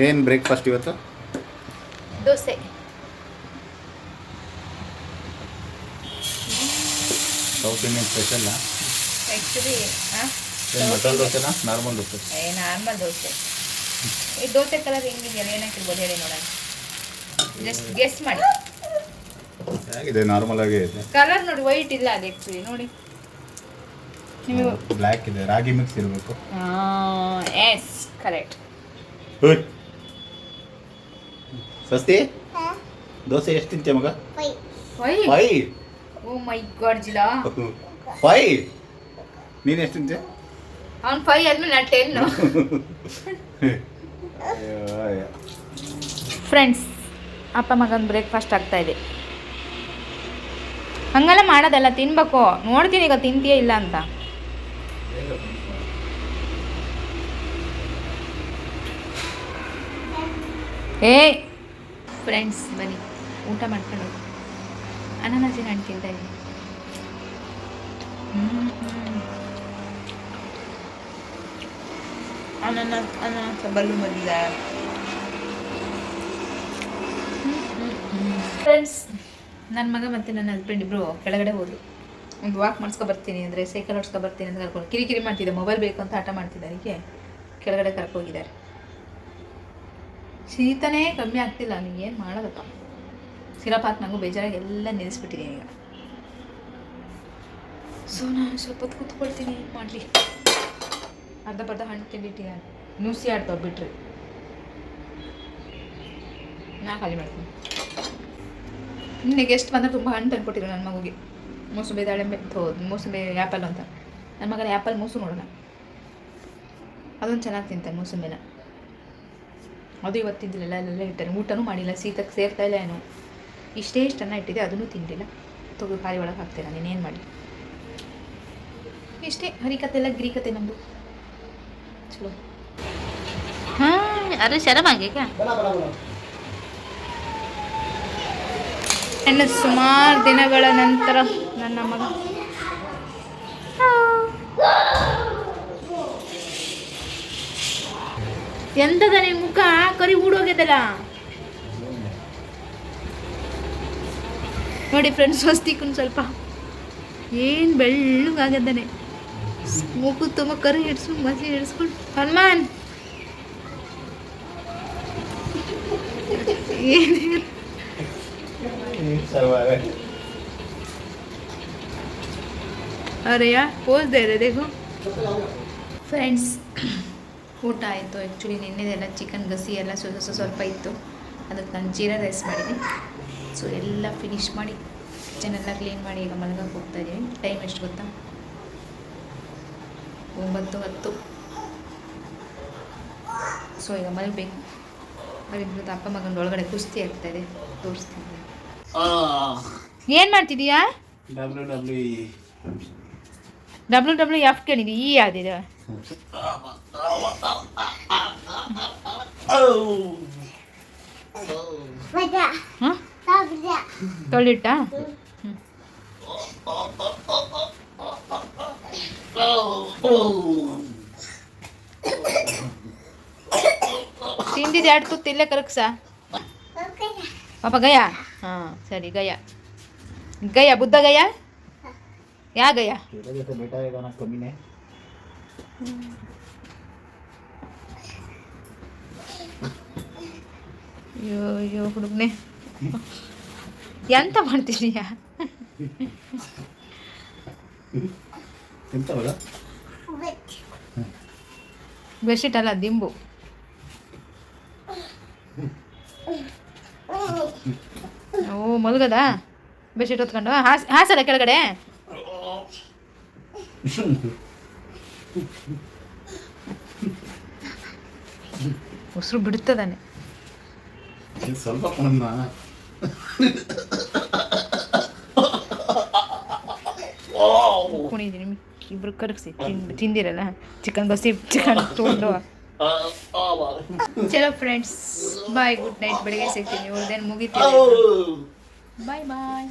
ಏನು ಬ್ರೇಕ್ಫಾಸ್ಟ್ ಇವತ್ತು? Dosa. South Indian special actually ಮಸಾಲೆ ದೋಸೆನಾ ನಾರ್ಮಲ್ ದೋಸೆ? ನಾರ್ಮಲ್ ದೋಸೆ. ಈ ದೋಸೆ ಕಲರ್ ಹೆಂಗಿದೆಯಲ್ಲ ಏನಾಕಿರ್ಬೋದು ಹೇಳಿ ನೋಡೋಣ. ಜಸ್ಟ್ ಗೆಸ್ ಮಾಡಿ. ಹೇಗಿದೆ? ನಾರ್ಮಲ್ ಆಗೇ ಇದೆ. ಕಲರ್ ನೋಡಿ, ವೈಟ್ ಇಲ್ಲ ಅದು ಆ್ಯಕ್ಚುಲಿ ನೋಡಿ. ನಿಮಗೆ ಬ್ಲ್ಯಾಕ್ ಇದೆ, ರಾಗಿ ಮಿಕ್ಸ್ ಇರಬೇಕು. Yes correct. ಸಸ್ತಿ ದೋಸೆ ಎಷ್ಟು ತಿಂತೀಯ ಮಗ? ವೈ ಓ ಮೈ ಗಾಡ್ ಜಿಲಾ. 5. ನೀನು ಎಷ್ಟು ತಿಂತೀಯ? ಅವ್ನು 5 ಆದ್ಮೇಲೆ ನಾನು 10. ಫ್ರೆಂಡ್ಸ್, ಅಪ್ಪ ಮಗನ ಬ್ರೇಕ್ಫಾಸ್ಟ್ ಆಗ್ತಾ ಇದೆ. ಹಂಗೆಲ್ಲ ಮಾಡೋದಲ್ಲ, ತಿನ್ಬೇಕು. ನೋಡ್ತೀನಿ ಈಗ ತಿಂತೀಯ ಇಲ್ಲ ಅಂತ. ಫ್ರೆಂಡ್ಸ್ ಬನ್ನಿ ಊಟ ಮಾಡ್ಕೊಂಡು ಅನಾನಸಿನ ಹಣ್ಣು ತಿಂತಾ ಇದ್ದೀನಿ. ಅನಾನಸ ಬಲ್ಲು ಬಂದಿದೆ. ಫ್ರೆಂಡ್ಸ್, ನನ್ನ ಮಗ ಮತ್ತು ನನ್ನ ಹಸ್ಬೆಂಡ್ ಇಬ್ಬರು ಕೆಳಗಡೆ ಹೋದ್ರು. ಒಂದು ವಾಕ್ ಮಾಡಿಸ್ಕೊ ಬರ್ತೀನಿ ಅಂದರೆ, ಸೈಕಲ್ ಓಡಿಸ್ಕೊ ಬರ್ತೀನಿ ಅಂತ ಕರ್ಕೊಂಡು ಕಿರಿಕಿರಿ ಮಾಡ್ತಿದ್ದೆ. ಮೊಬೈಲ್ ಬೇಕು ಅಂತ ಆಟ ಮಾಡ್ತಿದ್ದೆ. ಅದಕ್ಕೆ ಕೆಳಗಡೆ ಕರ್ಕೋಗಿದ್ದಾರೆ. ಶೀತನೇ ಕಮ್ಮಿ ಆಗ್ತಿಲ್ಲ. ಏನು ಮಾಡೋದಪ್ಪ. ಸಿರಪ್ ಹಾಕಿ ನನಗೂ ಬೇಜಾರಾಗಿ ಎಲ್ಲ ನಿಲ್ಲಿಸ್ಬಿಟ್ಟಿದ್ದೀನಿ ಈಗ. ಸೊ ನಾನು ಸ್ವಲ್ಪ ಹೊತ್ತು ಕೂತ್ಕೊಳ್ತೀನಿ. ಮಾಡಲಿ ಅರ್ಧ ಹಣ್ಣು ತಿಂದಿಟ್ಟಿದ್ದಾನೆ. ನ್ಯೂಸಿ ಆಡ್ತಾವೆ ಬಿಟ್ರಿ ನಾ ಖಾಲಿ ಮಾಡ್ತೀನಿ. ನಿನ್ನೆ ಗೆಸ್ಟ್ ಬಂದರೆ ತುಂಬ ಹಣ್ಣು ತಂದ್ಕೊಟ್ಟಿದ್ರು ನನ್ನ ಮಗುಗೆ. ಮೂಸುಂಬಿ ದಾಳಿಂಬೆ ಮೂಸುಂಬಿ ಆ್ಯಪಲ್ ಅಂತ. ನನ್ನ ಮಗನ ಆ್ಯಪಲ್ ಮೂಸು ನೋಡೋಣ. ಅದೊಂದು ಚೆನ್ನಾಗಿ ತಿಂತಾನೆ ಮೂಸುಂಬಿನ. ಅದು ಇವತ್ತು ತಿಂದಿಲ್ಲ. ಅಲ್ಲೆಲ್ಲ ಇಟ್ಟಾನೆ. ಊಟನೂ ಮಾಡಿಲ್ಲ. ಶೀತಕ್ಕೆ ಸೇರ್ತಾ ಇಲ್ಲ ಏನೋ. ಇಷ್ಟೇ ಅನ್ನ ಇಟ್ಟಿದೆ, ಅದನ್ನು ತಿಂದಿಲ್ಲ. ತೊಗು ಪಾರಿ ಒಳಗೆ ಹಾಕ್ತೇನೆ. ನೀನೇನು ಮಾಡಿ ಇಷ್ಟೇ. ಹರಿಕತೆ ಗಿರಿಕತೆ ನಮ್ಮದು ಚಲೋ. ಅರೆ ಶರಮಾಗೀಗ ಇನ್ನು ಸುಮಾರು ದಿನಗಳ ನಂತರ ನನ್ನ ಮಗ ಎಂತದ ನಿನ್ನ ಮುಖ ಕರಿ ಊಡೋಗ್ಯದಲ್ಲ ನೋಡಿ ಫ್ರೆಂಡ್ಸ್. ಸ್ವಸ್ತಿಕನ್ ಸ್ವಲ್ಪ ಏನು ಬೆಳ್ಳಗಾಗದ್ದಾನೆ. ಮೂಗು ತುಂಬ ಕರಿ ಹಿಡ್ಸ್ಕೊಂಡು ಮಸಿ ಹಿಡ್ಸ್ಕೊಂಡು ಹನುಮಾನ್ अरे यार पोज दे रहे देखो ಫ್ರೆಂಡ್ಸ್. ಊಟ ಆಯಿತು. ಆ್ಯಕ್ಚುಲಿ ನಿನ್ನೆದೆಲ್ಲ ಚಿಕನ್ ಗಸಿ ಎಲ್ಲ ಸ್ವಲ್ಪ ಇತ್ತು. ಅದಕ್ಕೆ ನಾನು ಜೀರಾ ರೈಸ್ ಮಾಡಿದೆ. ಸೊ ಎಲ್ಲ ಫಿನಿಶ್ ಮಾಡಿ ಕಿಚನೆಲ್ಲ ಕ್ಲೀನ್ ಮಾಡಿ ಈಗ ಮಲಗಕ್ಕೆ ಹೋಗ್ತಾಯಿದ್ದೀವಿ. ಟೈಮ್ ಎಷ್ಟು ಗೊತ್ತಾ? 9:10. ಸೊ ಈಗ ಮಲಗಬೇಕು. ಮಲಗಿದ ಅಪ್ಪ ಮಗನ ಒಳಗಡೆ ಕುಸ್ತಿ ಆಗ್ತಾಯಿದೆ. ತೋರಿಸ್ತೀನಿ. ಏನು ಮಾಡ್ತಿದ್ದೀಯಾ? WWF ಕೇಳಿದೆ. ಈ ಯಾವ್ದಿದೆ? ತೊಳಿಟ್ಟ ತಿಂದಿದ್ದು 2 ತುತ್ತು ಇಲ್ಲೇ ಕರಕ್ಸ ಪಾಪ. ಗಯ ಹಾಂ ಸರಿ. ಗಯ ಬುದ್ಧ ಗಯ ಯಾ ಗಯ ಅಯ್ಯೋ ಹುಡುಗನೆ ಎಂತ ಮಾಡ್ತಿದೀಯ? ಬೆಡ್ಶೀಟ್ ಅಲ್ಲ, ದಿಂಬು. ಓ ಮಲ್ಗದ ಬೆಡ್ಶೀಟ್ ಹೊತ್ಕೊಂಡು ಹಾಸಲ್ಲ ಕೆಳಗಡೆ. ಉಸಿರು ಬಿಡ್ತದಾನೆ ಸ್ವಲ್ಪ. ಕುಣಿದೀನಿ. ಇಬ್ರು ಕರಗಿಸಿ ತಿಂದಿರಲ್ಲ ಚಿಕನ್ ಗಸಿ ಚಿಕನ್ ತೊಗೊಂಡು. ಚಲೋ ಫ್ರೆಂಡ್ಸ್, ಬಾಯ್. Good night. ಬೆಳಿಗ್ಗೆ ಸಿಗ್ತೀನಿ. ಇವ್ರದ್ದೇನು ಮುಗಿತೀನಿ. ಬಾಯ್ ಬಾಯ್.